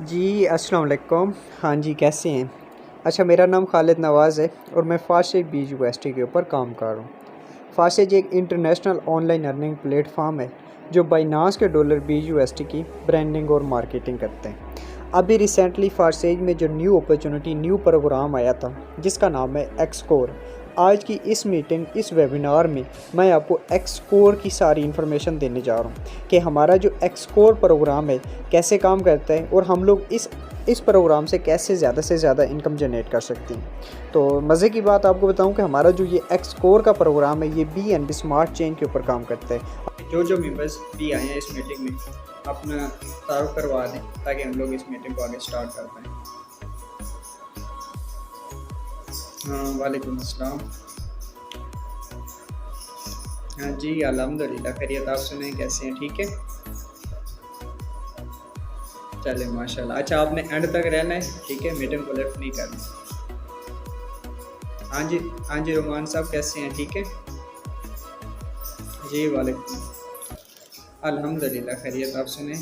जी, अस्सलाम वालेकुम। हाँ जी, कैसे हैं? अच्छा, मेरा नाम खालिद नवाज़ है और मैं फास्टेज बीज यूएसटी के ऊपर काम कर रहा हूँ। फास्टेज एक इंटरनेशनल ऑनलाइन अर्निंग प्लेटफॉर्म है जो बाइनांस के डॉलर बीज यूएसटी की ब्रांडिंग और मार्केटिंग करते हैं। अभी रिसेंटली फास्टेज में जो न्यू प्रोग्राम आया था जिसका नाम है एक्सकोर। आज की इस मीटिंग, इस वेबिनार में मैं आपको एक्सकोर की सारी इन्फॉर्मेशन देने जा रहा हूँ कि हमारा जो एक्सकोर प्रोग्राम है कैसे काम करता है और हम लोग इस प्रोग्राम से ज़्यादा इनकम जनरेट कर सकते हैं। तो मज़े की बात आपको बताऊं कि हमारा जो ये एक्सकोर का प्रोग्राम है ये BNB स्मार्ट चेन के ऊपर काम करता है। जो मेंबर्स भी आए हैं इस मीटिंग में अपना तारुफ करवा दें ताकि हम लोग इस मीटिंग को आगे स्टार्ट कर पाएँ। हाँ, वालेकुम अस्सलाम। हाँ जी, अल्हम्दुलिल्लाह खैरियत। आप सुनाएं, कैसे हैं? ठीक है, चले माशाल्लाह। अच्छा, आपने एंड तक रहना है, ठीक है, मीटिंग को लेफ्ट नहीं करना। हाँ जी, हाँ जी, रोमान साहब कैसे हैं? ठीक है जी, वालेकुम। अल्हम्दुलिल्लाह खैरियत। आप सुने?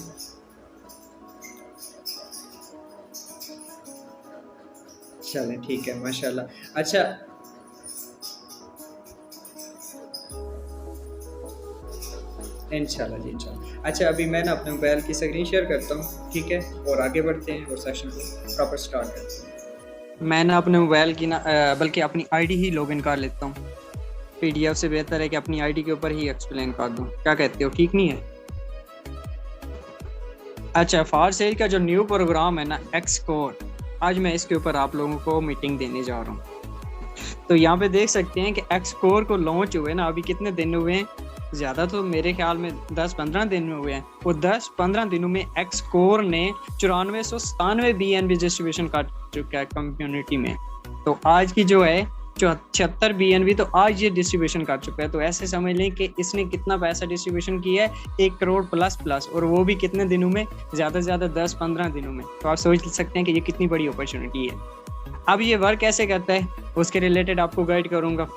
चलें, ठीक है, माशाल्लाह। अच्छा, इंशाल्लाह जी, इंशाल्लाह। अच्छा, अभी मैं ना अपने मोबाइल की स्क्रीन शेयर करता हूँ, ठीक है, और आगे बढ़ते हैं और सेशन को प्रॉपर स्टार्ट करते हैं। मैं ना अपने मोबाइल की ना बल्कि अपनी आईडी ही लॉगिन कर लेता हूँ। पीडीएफ से बेहतर है कि अपनी आईडी के ऊपर ही एक्सप्लेन कर दूँ। क्या कहते हो, ठीक नहीं है? अच्छा, फार सेल का जो न्यू प्रोग्राम है ना एक्सकोर, आज मैं इसके ऊपर आप लोगों को मीटिंग देने जा रहा हूँ। तो यहाँ पे देख सकते हैं कि एक्सकोर को लॉन्च हुए ना अभी कितने दिन हुए हैं? ज़्यादा तो मेरे ख्याल में 10-15 दिन हुए हैं। वो 10-15 दिनों में एक्सकोर ने 9497 BNB डिस्ट्रीब्यूशन कर चुका है कम्युनिटी में। तो आज की जो है 76 BNB तो आज ये डिस्ट्रीब्यूशन कर चुका है। तो ऐसे समझ लें कि इसने कितना पैसा डिस्ट्रीब्यूशन किया है, 1 करोड़ प्लस, और वो भी कितने दिनों में? ज़्यादा से ज़्यादा 10-15 दिनों में। तो आप सोच सकते हैं कि ये कितनी बड़ी अपॉर्चुनिटी है। अब ये वर्क कैसे करता है उसके रिलेटेड आपको गाइड करूंगा।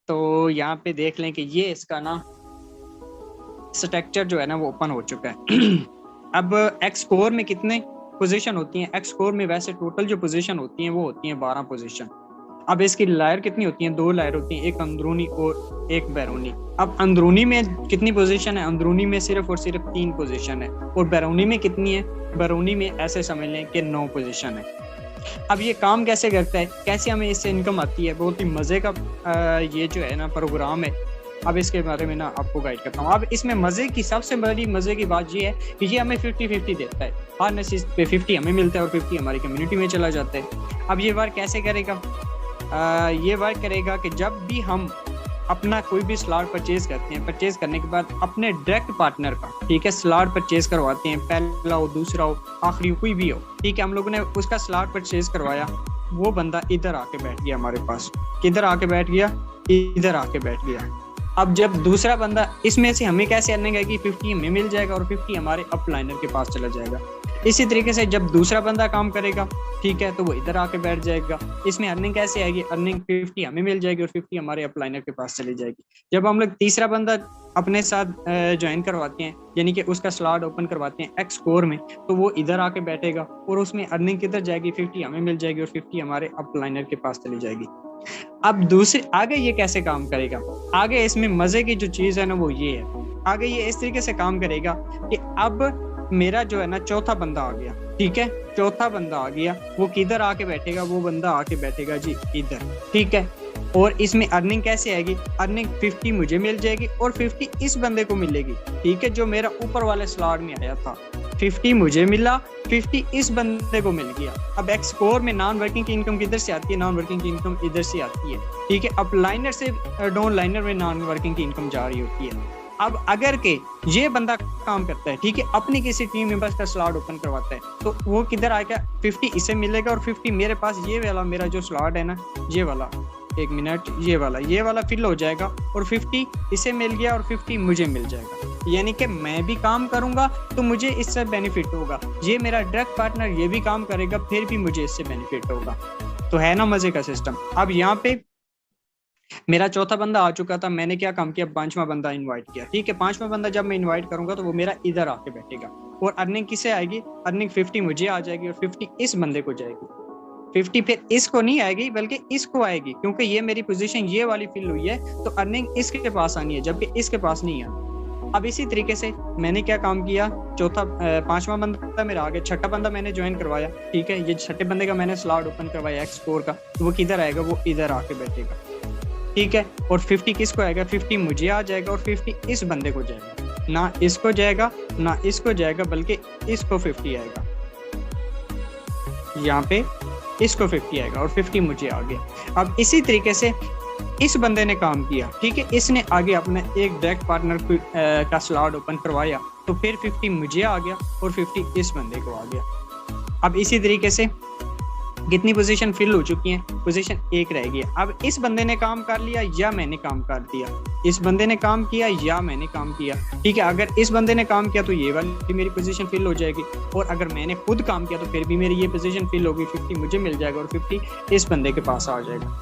तो यहाँ पे देख लें कि ये इसका ना स्ट्रक्चर जो है ना वो ओपन हो चुका है। अब एक्सकोर में कितने पोजीशन होती हैं? एक्सकोर में वैसे टोटल जो पोजीशन होती हैं वो होती हैं 12 पोजीशन। अब इसकी लायर कितनी होती हैं? 2 लायर होती हैं, एक अंदरूनी और एक बैरूनी। अब अंदरूनी में कितनी पोजीशन है? अंदरूनी में सिर्फ और सिर्फ 3 पोजीशन है। और बैरूनी में कितनी है? बैरूनी में ऐसे समझ लें कि 9 पोजीशन है। अब ये काम कैसे करता है, कैसे हमें इससे इनकम आती है? बहुत ही मज़े का ये जो है ना प्रोग्राम है। अब इसके बारे में ना आपको गाइड करता हूँ। अब इसमें मज़े की सबसे बड़ी मज़े की बात ये है कि ये हमें 50-50 देता है। हर नशीस पे 50 हमें मिलता है और 50 हमारी कम्युनिटी में चला जाता है। अब ये वर्क कैसे करेगा? ये वर्क करेगा कि जब भी हम अपना कोई भी स्लॉट परचेज करते हैं, परचेज करने के बाद अपने डायरेक्ट पार्टनर का, ठीक है, स्लॉट परचेज करवाते हैं, पहला हो, दूसरा हो, आखिरी कोई भी हो, ठीक है, हम लोगों ने उसका स्लॉट परचेज करवाया, वो बंदा इधर आके बैठ गया हमारे पास। किधर आके बैठ गया? इधर आके बैठ गया। अब जब दूसरा बंदा, इसमें से हमें कैसे अर्निंग आएगी? 50 हमें मिल जाएगा और 50 हमारे अपलाइनर के पास चला जाएगा। इसी तरीके से जब दूसरा बंदा काम करेगा, ठीक है, तो वो इधर आके बैठ जाएगा। इसमें अर्निंग कैसे आएगी? अर्निंग 50 हमें मिल जाएगी और 50 हमारे अपलाइनर के पास चली जाएगी। जब हम लोग तीसरा बंदा अपने साथ ज्वाइन करवाते हैं, यानी कि उसका स्लॉट ओपन करवाते हैं एक्सकोर में, तो वो इधर आके बैठेगा और उसमें अर्निंग किधर जाएगी? 50 हमें मिल जाएगी और 50 हमारे अपलाइनर के पास चली जाएगी। अब दूसरे आगे ये कैसे काम करेगा? आगे इसमें मजे की जो चीज है ना वो ये है, आगे ये इस तरीके से काम करेगा कि अब मेरा जो है ना चौथा बंदा आ गया, ठीक है, चौथा बंदा आ गया, वो किधर आके बैठेगा? वो बंदा आके बैठेगा जी इधर, ठीक है। और इसमें अर्निंग कैसे आएगी? अर्निंग 50 मुझे मिल जाएगी और 50 इस बंदे को मिलेगी, ठीक है, जो मेरा ऊपर वाले स्लॉट में आया था। 50 मुझे मिला, 50 इस बंदे को मिल गया। अब एक्सकोर में नॉन वर्किंग की इनकम किधर से आती है? नॉन वर्किंग की इनकम इधर से आती है, ठीक है। अब लाइनर से डाउन लाइनर में नॉन वर्किंग की इनकम जा रही होती है। अब अगर के ये बंदा काम करता है, ठीक है, अपनी किसी टीम मेंबर्स का स्लॉट ओपन करवाता है, तो वो किधर आएगा? 50 इसे मिलेगा और 50 मेरे पास, ये वाला मेरा जो स्लॉट है ना, ये वाला, एक मिनट, ये वाला फिल हो जाएगा और 50 इसे मिल गया और 50 मुझे मिल जाएगा। यानी कि मैं भी काम करूंगा तो मुझे इससे बेनिफिट होगा, ये मेरा डायरेक्ट पार्टनर ये भी काम करेगा फिर भी मुझे इससे बेनिफिट होगा। तो है ना मजे का सिस्टम। अब यहाँ पे मेरा चौथा बंदा आ चुका था, मैंने क्या काम किया, पांचवा बंदा इनवाइट किया। ठीक है, पांचवा बंदा जब मैं इनवाइट करूंगा तो वो मेरा इधर आके बैठेगा और अर्निंग किसे आएगी, अर्निंग 50 मुझे आ जाएगी और 50 इस बंदे को जाएगी। 50 फिर इसको नहीं आएगी बल्कि इसको आएगी, क्योंकि ये मेरी पोजीशन ये वाली फिल हुई है तो अर्निंग इसके पास आनी है जबकि इसके पास नहीं आनी। अब इसी तरीके से मैंने क्या काम किया, चौथा पांचवा बंदा मेरा आ गया, छठा बंदा मैंने ज्वाइन करवाया। ठीक है, ये छठे बंदे का मैंने स्लॉट ओपन करवाया X4 का, तो वो किधर आएगा, वो इधर आके बैठेगा। ठीक है, और 50 किसको आएगा, 50 मुझे आ जाएगा और 50 इस बंदे को जाएगा, ना इसको जाएगा ना इसको जाएगा बल्कि इसको 50 आएगा, यहाँ पे इसको 50 आएगा और 50 मुझे आ गया। अब इसी तरीके से इस बंदे ने काम किया। ठीक है, इसने आगे अपना एक डायरेक्ट पार्टनर का स्लॉट ओपन करवाया तो फिर 50 मुझे आ गया और 50 इस बंदे को आ गया। अब इसी तरीके से कितनी पोजीशन फिल हो चुकी है, पोजीशन 1 रह गई। अब इस बंदे ने काम कर लिया या मैंने काम कर दिया, इस बंदे ने काम किया या मैंने काम किया। ठीक है, अगर इस बंदे ने काम किया तो ये वाली मेरी पोजीशन फिल हो जाएगी और अगर मैंने खुद काम किया तो फिर भी मेरी ये पोजीशन फिल होगी, 50 मुझे मिल जाएगा और 50 इस बंदे के पास आ जाएगा।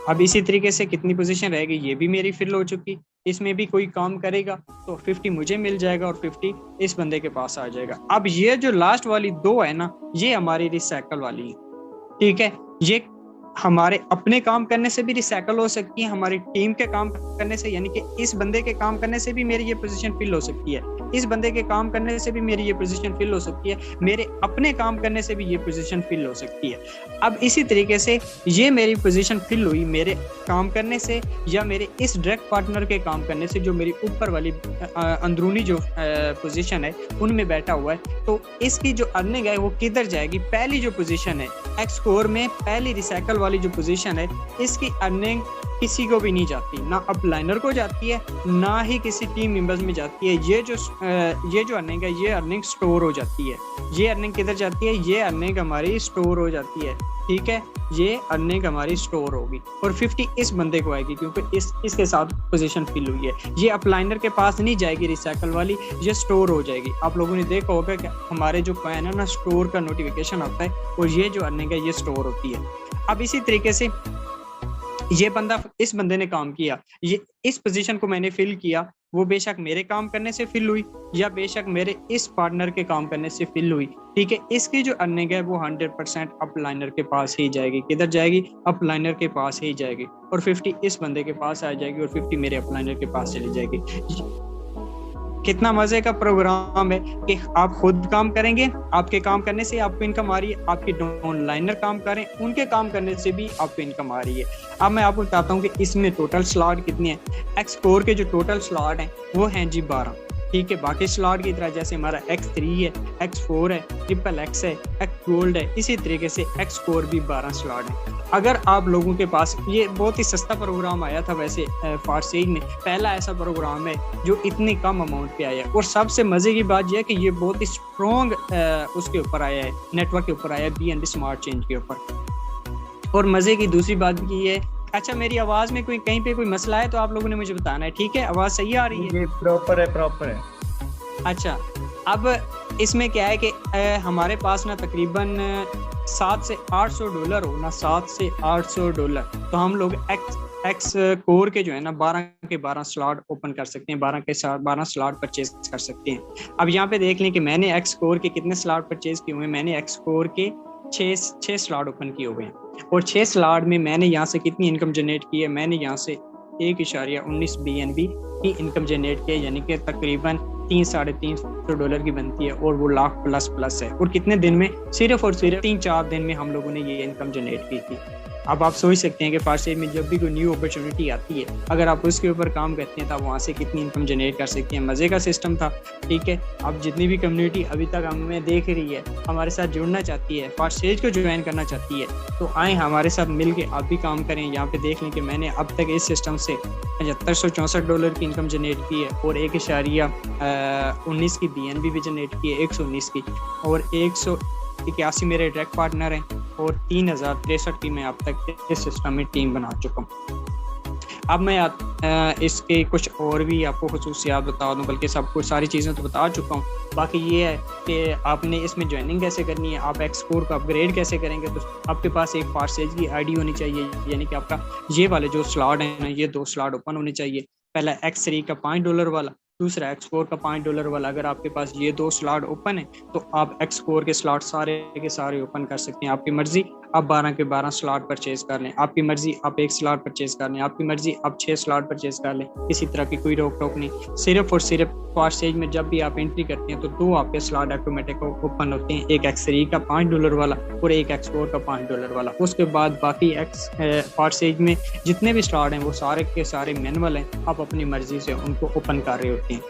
अब इसी तरीके से कितनी पोजीशन रहेगी, ये भी मेरी फिल हो चुकी, इसमें भी कोई काम करेगा तो 50 मुझे मिल जाएगा और 50 इस बंदे के पास आ जाएगा। अब ये जो लास्ट वाली 2 है ना, ये हमारी रिसाइकल वाली है। ठीक है, ये हमारे अपने काम करने से भी रिसाइकल हो सकती है, हमारी टीम के काम करने से, यानी कि इस बंदे के काम करने से भी मेरी ये पोजीशन फिल हो सकती है, इस बंदे के काम करने से भी मेरी ये पोजीशन फिल हो सकती है, मेरे अपने काम करने से भी ये पोजीशन फिल हो सकती है। अब इसी तरीके से ये मेरी पोजीशन फिल हुई मेरे काम करने से या मेरे इस डायरेक्ट पार्टनर के काम करने से, जो मेरी ऊपर वाली अंदरूनी जो पोजीशन है उनमें बैठा हुआ है। तो इसकी जो अर्निंग है वो किधर जाएगी, पहली जो पोजीशन है X4 में पहली रिसाइकल वाली जो पोजीशन है, इसकी अर्निंग किसी को भी नहीं जाती, ना अपलाइनर को जाती है ना ही किसी टीम मेंबर्स में जाती है। ये जो अर्निंग है ये अर्निंग स्टोर हो जाती है। ये अर्निंग किधर जाती है, ये अर्निंग हमारी स्टोर हो जाती है। ठीक है, ये अर्निंग हमारी स्टोर होगी और 50 इस बंदे को आएगी क्योंकि इसके साथ पोजीशन फिल हुई है। ये अपलाइनर के पास नहीं जाएगी रिसाइकल वाली, ये स्टोर हो जाएगी। आप लोगों ने देखा होगा कि हमारे जो कॉइन है ना, स्टोर का नोटिफिकेशन आता है और ये जो अर्निंग है ये स्टोर होती है। अब इसी तरीके से ये बंदा, इस बंदे ने काम किया, ये इस पोजीशन को मैंने फिल किया, वो बेशक मेरे काम करने से फिल हुई या बेशक मेरे इस पार्टनर के काम करने से फिल हुई। ठीक है, इसकी जो अर्निंग है वो 100% अपलाइनर के पास ही जाएगी। किधर जाएगी, अपलाइनर के पास ही जाएगी और 50 इस बंदे के पास आ जाएगी और 50 मेरे अपलाइनर के पास चली जाएगी। कितना मजे का प्रोग्राम है कि आप खुद काम करेंगे, आपके काम करने से आपको इनकम आ रही है, आपके ऑनलाइनर काम करें उनके काम करने से भी आपको इनकम आ रही है। अब मैं आपको बताता हूँ कि इसमें टोटल स्लॉट कितने हैं। X4 के जो टोटल स्लॉट हैं वो हैं जी 12। ठीक है, बाकी स्लॉट की तरह जैसे हमारा X3 है, X4 है, XXX है, X गोल्ड है, इसी तरीके से X4 भी 12 स्लॉट है। अगर आप लोगों के पास, ये बहुत ही सस्ता प्रोग्राम आया था वैसे फारसेज में, पहला ऐसा प्रोग्राम है जो इतनी कम अमाउंट पे आया है। और सबसे मजे की बात यह है कि ये बहुत ही स्ट्रॉन्ग उसके ऊपर आया है, नेटवर्क के ऊपर आया है, BNB स्मार्ट चेंज के ऊपर। और मजे की दूसरी बात भी है, अच्छा मेरी आवाज में कोई कहीं पे कोई मसला है तो आप लोगों ने मुझे बताना है। ठीक है, आवाज सही आ रही है? प्रॉपर है। अच्छा, अब इसमें क्या है कि हमारे पास ना तकरीबन 7 से 800 डॉलर हो ना, 7 से 800 डॉलर, तो हम लोग एक्स कोर के जो है ना 12 के 12 स्लॉट ओपन कर सकते हैं, 12 के साथ 12 स्लॉट परचेज कर सकते हैं। अब यहाँ पे देख लें कि मैंने एक्स कोर के कितने स्लॉट परचेज किए हुए हैं। मैंने एक्स कोर के 6 स्लॉट ओपन किए हुए हैं और 6 स्लॉट में मैंने यहाँ से कितनी इनकम जनरेट की है, मैंने यहाँ से 1.19 BNB की इनकम जनरेट की है, यानी कि तकरीबन 300-350 डॉलर की बनती है और वो लाख प्लस है। और कितने दिन में, सिर्फ और सिर्फ 3-4 दिन में हम लोगों ने ये इनकम जनरेट की थी। अब आप सोच सकते हैं कि फारसेज में जब भी कोई न्यू अपॉर्चुनिटी आती है, अगर आप उसके ऊपर काम करते हैं तो आप वहाँ से कितनी इनकम जनरेट कर सकते हैं। मज़े का सिस्टम था। ठीक है, अब जितनी भी कम्युनिटी अभी तक हमें देख रही है, हमारे साथ जुड़ना चाहती है, फारसेज को ज्वाइन करना चाहती है, तो आए हमारे साथ मिल के आप भी काम करें। यहाँ पे देख लें कि मैंने अब तक इस सिस्टम से 7564 डॉलर की इनकम जनरेट की है और 1.19 की BNB भी जनरेट की है, 119 की, और 181 मेरे डायरेक्ट पार्टनर हैं और 3063 की मैं अब तक इस सिस्टम में टीम बना चुका हूँ। अब मैं इसके कुछ और भी आपको खुसूसियात बता दूं, बल्कि सब कुछ सारी चीज़ें तो बता चुका हूँ। बाकी ये है कि आपने इसमें ज्वाइनिंग कैसे करनी है, आप एक्स कोर को अपग्रेड कैसे करेंगे। तो आपके पास एक फारसेज की आईडी होनी चाहिए, यानी कि आपका ये वाले जो स्लॉट है ना, ये 2 स्लॉट ओपन होने चाहिए। पहला X3 का $5 वाला, दूसरा X4 का $5 वाला। अगर आपके पास ये 2 स्लॉट ओपन है तो आप X4 के स्लॉट सारे के सारे ओपन कर सकते हैं। आपकी मर्जी आप 12 के 12 स्लॉट परचेज कर लें, आपकी मर्जी आप 1 स्लॉट परचेज कर लें, आपकी मर्जी आप 6 स्लॉट परचेज कर लें। किसी तरह की कोई रोक टोक नहीं। सिर्फ और सिर्फ फारसेज में जब भी आप एंट्री करते हैं तो 2 आपके स्लॉट ऑटोमेटिक ओपन होते हैं, एक X3 का $5 वाला और एक X4 का $5 वाला। उसके बाद बाकी फारसेज में जितने भी स्लॉट हैं वो सारे के सारे मैनुअल हैं, आप अपनी मर्जी से उनको ओपन कर रहे होते हैं।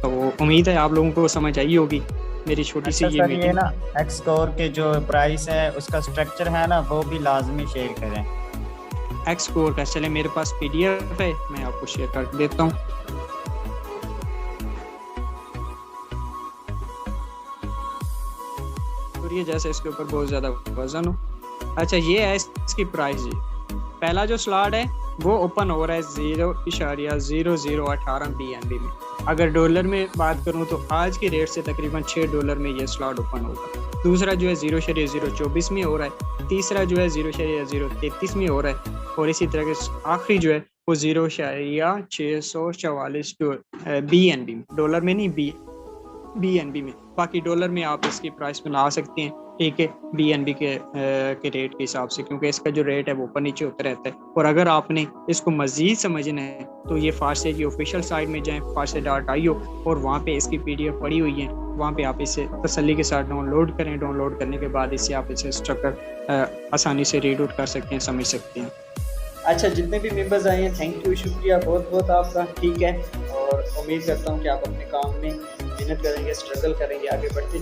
तो उम्मीद है आप लोगों को समझ आई होगी मेरी छोटी सी ये मीटिंग। ये ना एक्स कोर के जो प्राइस है उसका स्ट्रक्चर है ना, वो भी लाजमी शेयर करें। एक्स कोर का चले मेरे पास PDF है, मैं आपको शेयर कर देता हूँ। और ये जैसे इसके ऊपर बहुत ज्यादा वजन हो। अच्छा, ये है इसकी प्राइस। जी पहला जो स्लॉट है वो ओपन हो रहा है 0.0018 BNB में। अगर डॉलर में बात करूं तो आज के रेट से तकरीबन $6 में ये स्लॉट ओपन होगा। दूसरा जो है 0.024 में हो रहा है, तीसरा जो है 0.033 में हो रहा है, और इसी तरह के आखिरी जो है वो 0.644 BNB में, डॉलर में नहीं BNB में। बाकी डॉलर में आप इसकी प्राइस में ला सकते हैं, ठीक है, BNB के रेट के हिसाब से, क्योंकि इसका जो रेट है वो ऊपर नीचे होता रहता है। और अगर आपने इसको मज़ीद समझना है तो ये फारसे की ऑफिशियल साइट में जाएं, farse.io, और वहाँ पे इसकी PDF पड़ी हुई है, वहाँ पे आप इसे तसल्ली के साथ डाउनलोड करें। डाउनलोड करने के बाद इससे आप इसे स्ट्रक्चर आसानी से रीड आउट कर सकते हैं, समझ सकते हैं। अच्छा, जितने भी मेंबर्स आए हैं थैंक यू, शुक्रिया बहुत बहुत आपका, ठीक है। और उम्मीद करता हूँ कि आप अपने काम में मेहनत करेंगे, स्ट्रगल करेंगे, आगे बढ़ते